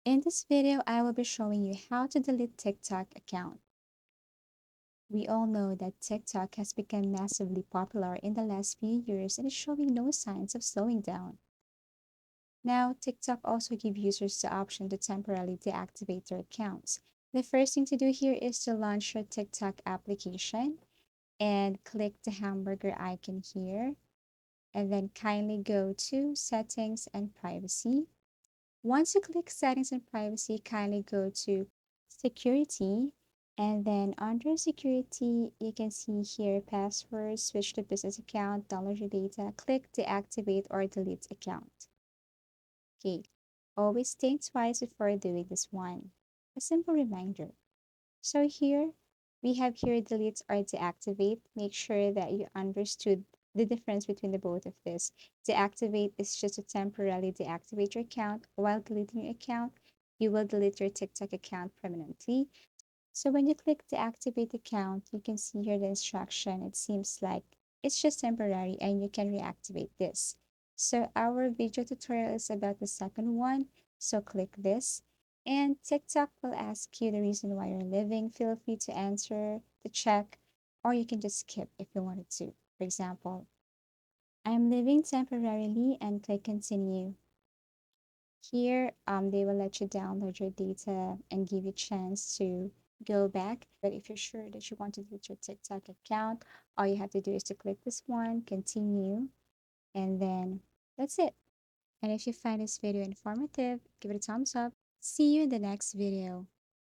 In this video, I will be showing you how to delete TikTok account. We all know that TikTok has become massively popular in the last few years and is showing no signs of slowing down. Now, TikTok also gives users the option to temporarily deactivate their accounts. The first thing to do here is to launch your TikTok application and click the hamburger icon here, and then kindly go to Settings and Privacy. Once you click Settings and Privacy, kindly go to Security. And then under Security, you can see here Password, switch to business account, download your data, click Deactivate or Delete account. Okay, always think twice before doing this one. A simple reminder. So here, we have here delete or deactivate. Make sure that you understood the difference between the both of this. Deactivate is just to temporarily deactivate your account, while deleting your account, you will delete your TikTok account permanently. So when you click deactivate account, you can see here the instruction. It seems like it's just temporary and you can reactivate this. So our video tutorial is about the second one. So click this and TikTok will ask you the reason why you're leaving. Feel free to answer, to check, or you can just skip if you wanted to. For example, I'm leaving temporarily and click continue. Here, they will let you download your data and give you a chance to go back. But if you're sure that you want to delete your TikTok account, all you have to do is to click this one, continue, and then that's it. And if you find this video informative, give it a thumbs up. See you in the next video.